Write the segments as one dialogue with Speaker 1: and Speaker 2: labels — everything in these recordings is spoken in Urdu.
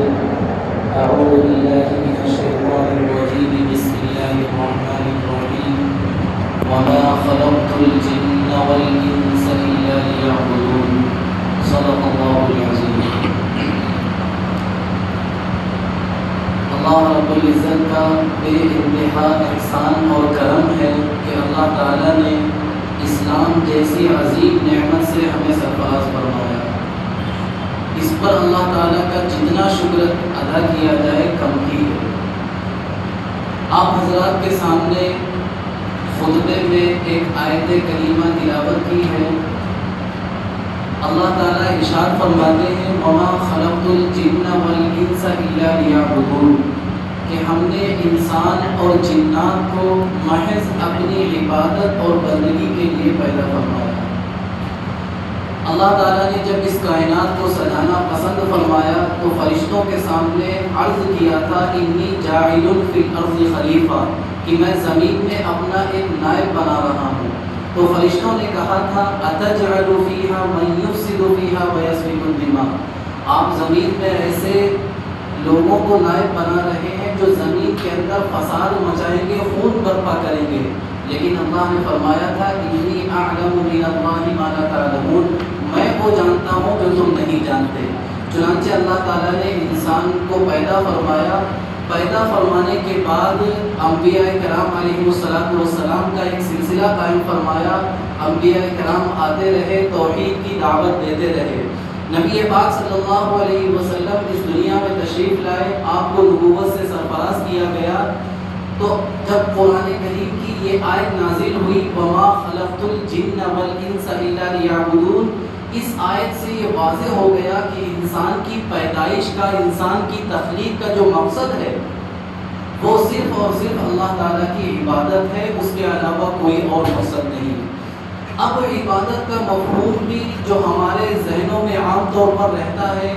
Speaker 1: أعوذ بالله من الشيطان الرجيم بسم الله الرحمن الرحيم وما خلقت الجن والإنس إلا ليعبدون صدق الله العظيم. اللہ رب العزت کا بے انتہا احسان اور کرم ہے کہ اللہ تعالیٰ نے اسلام جیسی عظیم نعمت سے ہمیں سرفراز فرمایا. اس پر اللہ تعالیٰ کا جتنا شکر ادا کیا جائے کم ہی ہے. آپ حضرات کے سامنے خطبے میں ایک آیت کریمہ تلاوت کی ہے. اللہ تعالیٰ ارشاد فرماتے ہیں وَمَا خَلَقْتُ الْجِنَّ وَالْإِنسَ إِلَّا لِيَعْبُدُونَ کہ ہم نے انسان اور جنات کو محض اپنی عبادت اور بندگی کے لیے پیدا فرمایا. اللہ تعالیٰ نے جب اس کائنات کو سجانا پسند فرمایا تو فرشتوں کے سامنے عرض کیا تھا انی جاعل فی الارض خلیفہ کہ میں زمین میں اپنا ایک نائب بنا رہا ہوں. تو فرشتوں نے کہا تھا اتجعل فیہا من یفسد فیہا ویسفک الدماء آپ زمین میں ایسے لوگوں کو نائب بنا رہے ہیں جو زمین کے اندر فساد مچائیں گے، خون برپا کریں گے. لیکن اللہ نے فرمایا تھا انی اعلم من اللہ ما لا تعلمون میں وہ جانتا ہوں جو تم نہیں جانتے. چنانچہ اللہ تعالیٰ نے انسان کو پیدا فرمایا. پیدا فرمانے کے بعد انبیاء کرام علیہ السلام کا ایک سلسلہ قائم فرمایا. انبیاء کرام آتے رہے، توحید کی دعوت دیتے رہے. نبی پاک صلی اللہ علیہ وسلم اس دنیا میں تشریف لائے، آپ کو نبوت سے سرفراز کیا گیا. تو جب قرآن کریم کی یہ آیت نازل ہوئی وَمَا خَلَقْتُ الْجِنَّ وَالْإِنسَ إِلَّا لِيَعْبُدُونَ اس آیت سے یہ واضح ہو گیا کہ انسان کی پیدائش کا، انسان کی تخلیق کا جو مقصد ہے وہ صرف اور صرف اللہ تعالیٰ کی عبادت ہے، اس کے علاوہ کوئی اور مقصد نہیں. اب عبادت کا مفہوم بھی جو ہمارے ذہنوں میں عام طور پر رہتا ہے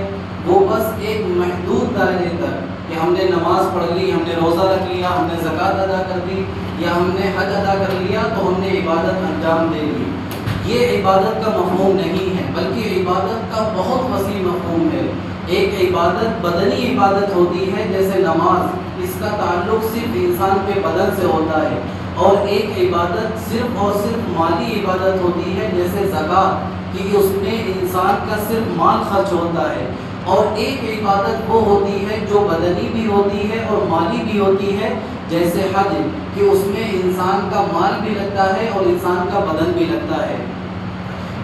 Speaker 1: وہ بس ایک محدود دائرے تک کہ ہم نے نماز پڑھ لی، ہم نے روزہ رکھ لیا، ہم نے زکوٰۃ ادا کر دی یا ہم نے حج ادا کر لیا تو ہم نے عبادت انجام دے دی. یہ عبادت کا مفہوم نہیں ہے، بلکہ عبادت کا بہت وسیع مفہوم ہے. ایک عبادت بدنی عبادت ہوتی ہے جیسے نماز، اس کا تعلق صرف انسان کے بدن سے ہوتا ہے. اور ایک عبادت صرف اور صرف مالی عبادت ہوتی ہے جیسے زکوٰۃ کہ اس میں انسان کا صرف مال خرچ ہوتا ہے. اور ایک عبادت وہ ہوتی ہے جو بدنی بھی ہوتی ہے اور مالی بھی ہوتی ہے جیسے حج کہ اس میں انسان کا مال بھی لگتا ہے اور انسان کا بدن بھی لگتا ہے.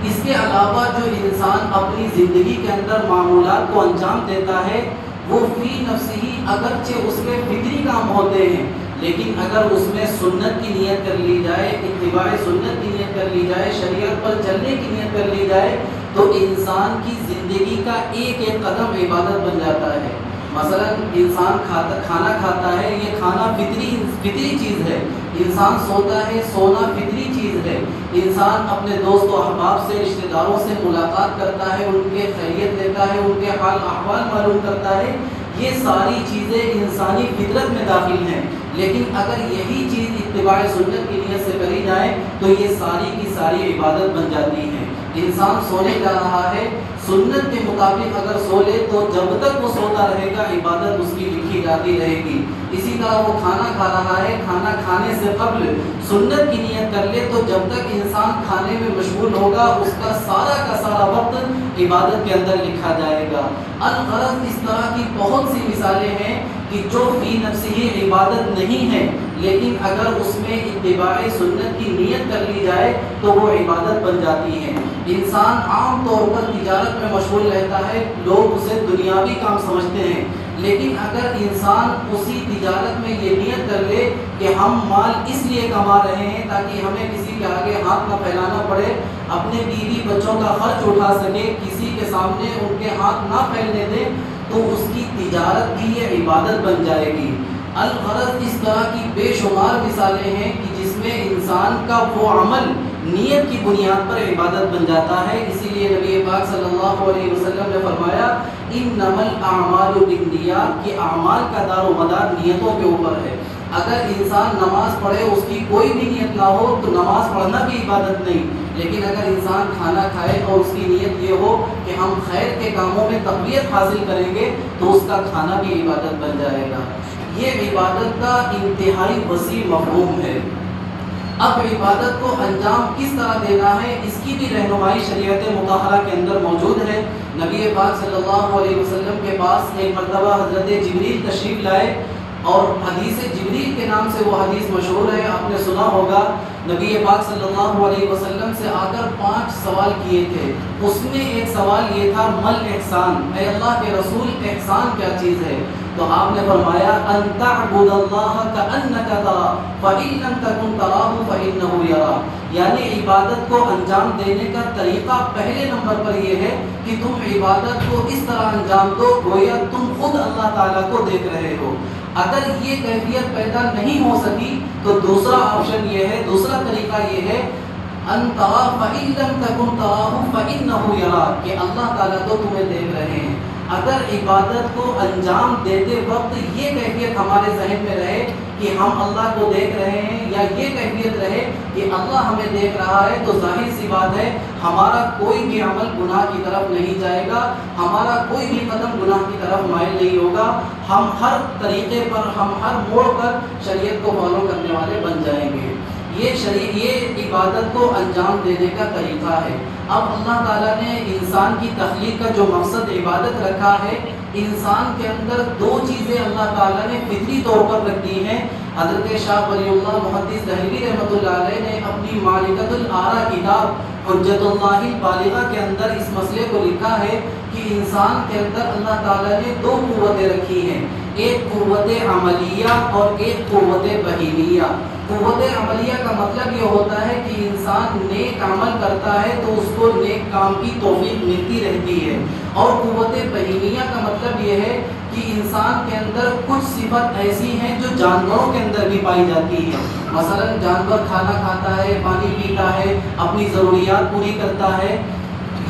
Speaker 1: اس کے علاوہ جو انسان اپنی زندگی کے اندر معمولات کو انجام دیتا ہے وہ فی نفسہ ہی اگرچہ اس کے فطری کام ہوتے ہیں، لیکن اگر اس میں سنت کی نیت کر لی جائے، اتباع سنت کی نیت کر لی جائے، شریعت پر چلنے کی نیت کر لی جائے تو انسان کی زندگی کا ایک ایک قدم عبادت بن جاتا ہے. مثلا انسان کھانا کھاتا ہے، یہ کھانا فطری چیز ہے. انسان سوتا ہے، سونا فطری چیز ہے. انسان اپنے دوست و احباب سے، رشتہ داروں سے ملاقات کرتا ہے، ان کے خیریت لیتا ہے، ان کے حال احوال معلوم کرتا ہے. یہ ساری چیزیں انسانی فطرت میں داخل ہیں. لیکن اگر یہی چیز اتباع سنت کی نیت سے کری جائے تو یہ ساری کی ساری عبادت بن جاتی ہے. انسان سونے جا رہا ہے، سنت کے مطابق اگر سو لے تو جب تک وہ سوتا رہے گا عبادت اس کی لکھی جاتی رہے گی. اسی طرح وہ کھانا کھا رہا ہے، کھانا کھانے سے قبل سنت کی نیت کر لے تو جب تک انسان کھانے میں مشغول ہوگا اس کا سارا وقت عبادت کے اندر لکھا جائے گا. الغرض اس طرح کی بہت سی مثالیں ہیں کہ جو فی نفسہ ہی عبادت نہیں ہے لیکن اگر اس میں اتباع سنت کی نیت کر لی جائے تو وہ عبادت بن جاتی ہے. انسان عام طور پر تجارت میں مشغول رہتا ہے، لوگ اسے دنیاوی کام سمجھتے ہیں، لیکن اگر انسان اسی تجارت میں یہ نیت کر لے کہ ہم مال اس لیے کما رہے ہیں تاکہ ہمیں کسی کے آگے ہاتھ نہ پھیلانا پڑے، اپنے بیوی بچوں کا خرچ اٹھا سکے، کسی کے سامنے ان کے ہاتھ نہ پھیلنے دے، تو اس کی تجارت بھی یہ عبادت بن جائے گی. الغرض اس طرح کی بے شمار مثالیں ہیں کہ جس میں انسان کا وہ عمل نیت کی بنیاد پر عبادت بن جاتا ہے. اسی لیے نبی پاک صلی اللہ علیہ وسلم نے فرمایا انما الاعمال بالنیات کہ اعمال کا دار و مدار نیتوں کے اوپر ہے. اگر انسان نماز پڑھے اس کی کوئی بھی نیت نہ ہو تو نماز پڑھنا بھی عبادت نہیں، لیکن اگر انسان کھانا کھائے اور اس کی نیت یہ ہو کہ ہم خیر کے کاموں میں تقویت حاصل کریں گے تو اس کا کھانا بھی عبادت بن جائے گا۔ یہ عبادت کا انتہائی وسیع مفہوم ہے۔ اب عبادت کو انجام کس طرح دینا ہے اس کی بھی رہنمائی شریعت مطہرہ کے اندر موجود ہے۔ نبی پاک صلی اللہ علیہ وسلم کے پاس ایک مرتبہ حضرت جبریل تشریف لائے، اور حدیث جبریل کے نام سے وہ حدیث مشہور ہے، آپ نے سنا ہوگا۔ نبی پاک صلی اللہ علیہ وسلم سے آ کر 5 سوال کیے تھے، اس میں ایک سوال یہ تھا مل احسان، اے اللہ کے رسول احسان کیا چیز ہے؟ تو آپ نے فرمایا ان تعبد اللہ کأنک تراہ فإن لم تکن تراہ فإنہ یراک، یعنی عبادت کو انجام دینے کا طریقہ پہلے نمبر پر یہ ہے کہ تم عبادت کو اس طرح انجام دو گویا تم خود اللہ تعالیٰ کو دیکھ رہے ہو۔ اگر یہ کیفیت پیدا نہیں ہو سکی تو دوسرا آپشن یہ ہے، دوسرا طریقہ یہ ہے ان تراہ فإن لم تکن تراہ فإنہ یراک، کہ اللہ تعالیٰ تو تمہیں دیکھ رہے ہیں۔ اگر عبادت کو انجام دیتے وقت یہ کیفیت ہمارے ذہن میں رہے کہ ہم اللہ کو دیکھ رہے ہیں، یا یہ کیفیت رہے کہ اللہ ہمیں دیکھ رہا ہے، تو ظاہر سی بات ہے ہمارا کوئی بھی عمل گناہ کی طرف نہیں جائے گا، ہمارا کوئی بھی قدم گناہ کی طرف مائل نہیں ہوگا، ہم ہر طریقے پر، ہم ہر موڑ پر شریعت کو فالو کرنے والے بن جائیں گے۔ یہ عبادت کو انجام دینے کا طریقہ ہے۔ اب اللہ تعالیٰ نے انسان کی تخلیق کا جو مقصد عبادت رکھا ہے، انسان کے اندر 2 چیزیں اللہ تعالیٰ نے فطری طور پر رکھ دی ہیں۔ حضرت شاہ ولی اللہ محدث دہلوی رحمۃ اللہ علیہ نے اپنی معرکۃ الآراء کتاب حجت اللہ البالغہ کے اندر اس مسئلے کو لکھا ہے کہ انسان کے اندر اللہ تعالیٰ نے 2 قوتیں رکھی ہیں، ایک قوت عملیہ اور ایک قوت بہیمیہ۔ قوت عملیہ کا مطلب یہ ہوتا ہے کہ انسان نیک عمل کرتا ہے تو اس کو نیک کام کی توفیق ملتی رہتی ہے، اور قوت بہیمیہ کا مطلب یہ ہے کہ انسان کے اندر کچھ صفت ایسی ہیں جو جانوروں کے اندر بھی پائی جاتی ہے۔ مثلا جانور کھانا کھاتا ہے، پانی پیتا ہے، اپنی ضروریات پوری کرتا ہے،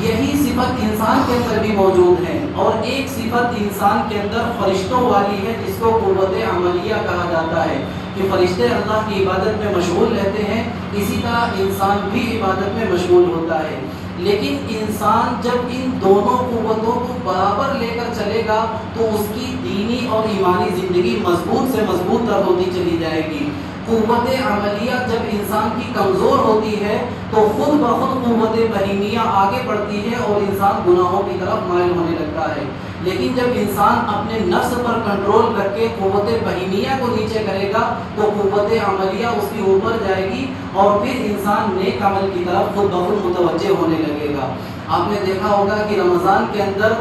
Speaker 1: یہی صفت انسان کے اندر بھی موجود ہے۔ اور ایک صفت انسان کے اندر فرشتوں والی ہے جس کو قوت عملیہ کہا جاتا ہے کہ فرشتے اللہ کی عبادت میں مشغول رہتے ہیں، اسی طرح انسان بھی عبادت میں مشغول ہوتا ہے۔ لیکن انسان جب ان دونوں قوتوں کو برابر لے کر چلے گا تو اس کی دینی اور ایمانی زندگی مضبوط سے مضبوط تر ہوتی چلی جائے گی۔ قوت عملیہ جب انسان کی کمزور ہوتی ہے تو خود بخود قوت بہیمیہ آگے بڑھتی ہے اور انسان گناہوں کی طرف مائل ہونے لگتا ہے۔ لیکن جب انسان اپنے نفس پر کنٹرول کر کے قوت بہیمیہ کو نیچے کرے گا تو قوت عملیہ اس کی اوپر جائے گی اور پھر انسان نیک عمل کی طرف خود بخود متوجہ ہونے لگے گا۔ آپ نے دیکھا ہوگا کہ رمضان کے اندر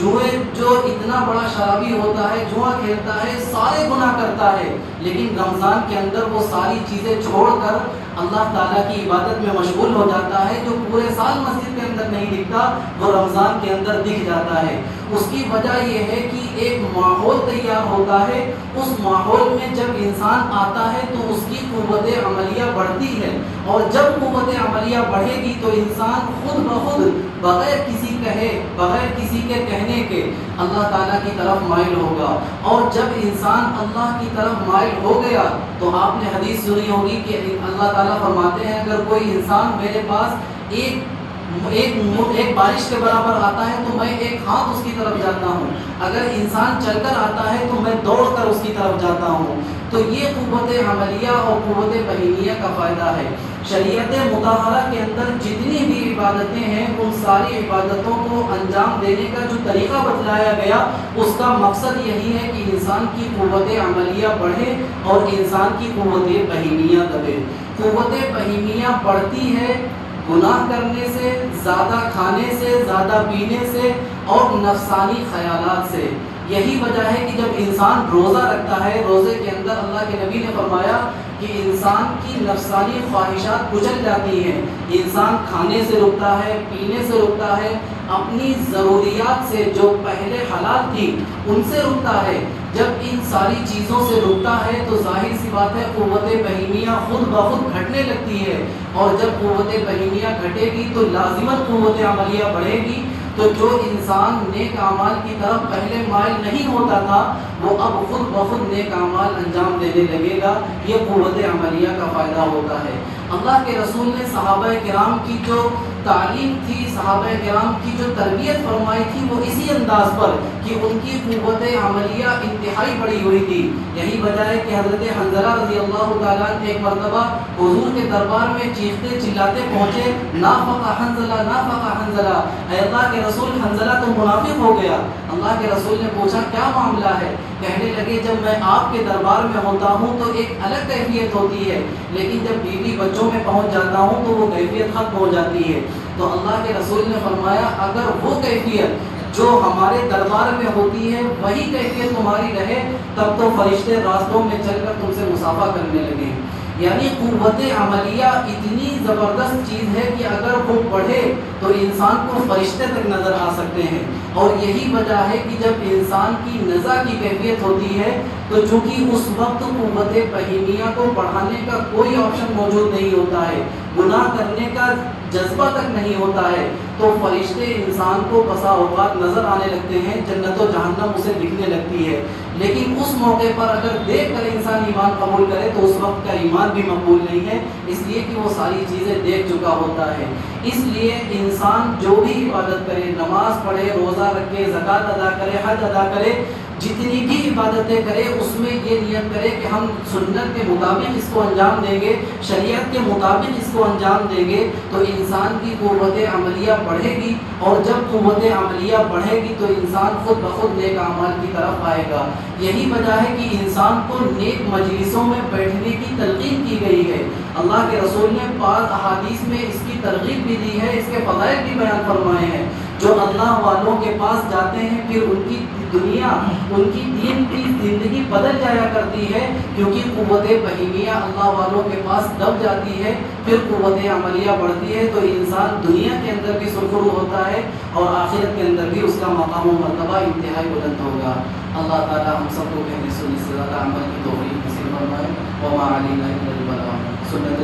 Speaker 1: جو اتنا بڑا شرابی ہوتا ہے، جوا کھیلتا ہے، سارے گناہ کرتا ہے، لیکن رمضان کے اندر وہ ساری چیزیں چھوڑ کر اللہ تعالیٰ کی عبادت میں مشغول ہو جاتا ہے۔ جو پورے سال مسجد کے اندر نہیں دکھتا وہ رمضان کے اندر دکھ جاتا ہے۔ اس کی وجہ یہ ہے کہ ایک ماحول تیار ہوتا ہے، اس ماحول میں جب انسان آتا ہے تو اس کی قوت عملیہ بڑھتی ہے، اور جب قوت عملیہ بڑھے گی تو انسان خود بخود بغیر کسی کہے، بغیر کسی کے کہنے کے اللہ تعالیٰ کی طرف مائل ہوگا۔ اور جب انسان اللہ کی طرف مائل ہو گیا تو آپ نے حدیث سنی ہوگی کہ اللہ تعالیٰ فرماتے ہیں اگر کوئی انسان میرے پاس ایک بارش کے برابر آتا ہے تو میں ایک ہاتھ اس کی طرف جاتا ہوں، اگر انسان چل کر آتا ہے تو میں دوڑ کر اس کی طرف جاتا ہوں۔ تو یہ قوت عملیہ اور قوت بہیمیہ کا فائدہ ہے۔ شریعت مطہرہ کے اندر جتنی بھی عبادتیں ہیں ان ساری عبادتوں کو انجام دینے کا جو طریقہ بتلایا گیا اس کا مقصد یہی ہے کہ انسان کی قوت عملیہ بڑھے اور انسان کی قوت بہیمیہ دبے۔ قوت بہیمیہ بڑھتی ہے گناہ کرنے سے، زیادہ کھانے سے، زیادہ پینے سے اور نفسانی خیالات سے۔ یہی وجہ ہے کہ جب انسان روزہ رکھتا ہے، روزے کے اندر اللہ کے نبی نے فرمایا کہ انسان کی نفسانی خواہشات کچل جاتی ہیں، انسان کھانے سے رکتا ہے، پینے سے رکتا ہے، اپنی ضروریات سے جو پہلے حلال تھی ان سے رکتا ہے۔ جب ان ساری چیزوں سے رکتا ہے تو ظاہر سی بات ہے قوت بہیمیہ خود بخود گھٹنے لگتی ہے، اور جب قوت بہیمیہ گھٹے گی تو لازماً قوت عملیہ بڑھے گی۔ تو جو انسان نیک اعمال کی طرف پہلے مائل نہیں ہوتا تھا وہ اب خود بخود نیک اعمال انجام دینے لگے گا۔ یہ قوت عملیہ کا فائدہ ہوتا ہے۔ اللہ کے رسول نے صحابہ کرام کی جو تعلیم تھی، صحابہ کرام کی جو تربیت فرمائی تھی، وہ اسی انداز پر کہ ان کی قوت عملیہ انتہائی بڑی ہوئی تھی۔ یہی وجہ ہے کہ حضرت حنظلہ رضی اللہ تعالیٰ عنہ ایک مرتبہ حضور کے دربار میں چیختے چلاتے پہنچے، نافق حنظلہ، نافق حنظلہ، اے اللہ کے رسول حنظلہ تو منافق ہو گیا۔ اللہ کے رسول نے پوچھا کیا معاملہ ہے؟ کہنے لگے جب میں آپ کے دربار میں ہوتا ہوں تو ایک الگ کیفیت ہوتی ہے، لیکن جب بیوی بچوں میں پہنچ جاتا ہوں تو وہ کیفیت ختم ہو جاتی ہے۔ تو اللہ کے رسول نے فرمایا اگر وہ کیفیت جو ہمارے دربار میں ہوتی ہے وہی کیفیت تمہاری رہے تب تو فرشتے راستوں میں چل کر تم سے مصافحہ کرنے لگے۔ یعنی قوت عملیہ اتنی زبردست چیز ہے کہ اگر وہ بڑھے تو انسان کو فرشتے تک نظر آ سکتے ہیں۔ اور یہی وجہ ہے کہ جب انسان کی نزع کی کیفیت ہوتی ہے تو چونکہ اس وقت قوت بہیمیہ کو بڑھانے کا کوئی آپشن موجود نہیں ہوتا ہے، گناہ کرنے کا جذبہ تک نہیں ہوتا ہے، تو فرشتے انسان کو بسا اوقات نظر آنے لگتے ہیں، جنت و جہنم اسے دکھنے لگتی ہے۔ لیکن اس موقع پر اگر دیکھ کر انسان ایمان قبول کرے تو اس وقت کا ایمان بھی مقبول نہیں ہے، اس لیے کہ وہ ساری چیزیں دیکھ چکا ہوتا ہے۔ اس لیے انسان جو بھی عبادت کرے، نماز پڑھے، روزہ رکھے، زکوٰۃ ادا کرے، حج ادا کرے، جتنی بھی عبادتیں کرے اس میں یہ نیت کرے کہ ہم سنت کے مطابق اس کو انجام دیں گے، شریعت کے مطابق اس کو انجام دیں گے، تو انسان کی قوت عملیہ بڑھے گی، اور جب قوت عملیہ بڑھے گی تو انسان خود بخود نیک اعمال کی طرف آئے گا۔ یہی وجہ ہے کہ انسان کو نیک مجلسوں میں بیٹھنے کی تلقین کی گئی ہے۔ اللہ کے رسول نے بعض احادیث میں اس کی ترغیب بھی دی ہے، اس کے فضائل بھی بیان فرمائے ہیں۔ جو اللہ والوں کے پاس جاتے ہیں پھر ان کی دنیا، ان کی دین کی زندگی بدل جایا کرتی ہے، کیونکہ قوت بہیمیہ اللہ والوں کے پاس دب جاتی ہے، پھر قوت عملیہ بڑھتی ہے تو انسان دنیا کے اندر بھی سرخرو ہوتا ہے اور آخرت کے اندر بھی اس کا مقام و مرتبہ انتہائی بلند ہوگا۔ اللہ تعالی ہم سب کو کہنے سننے سے زیادہ عمل کی توفیق نصیب فرمائے۔ وما علینا الا البلاغ۔ سنت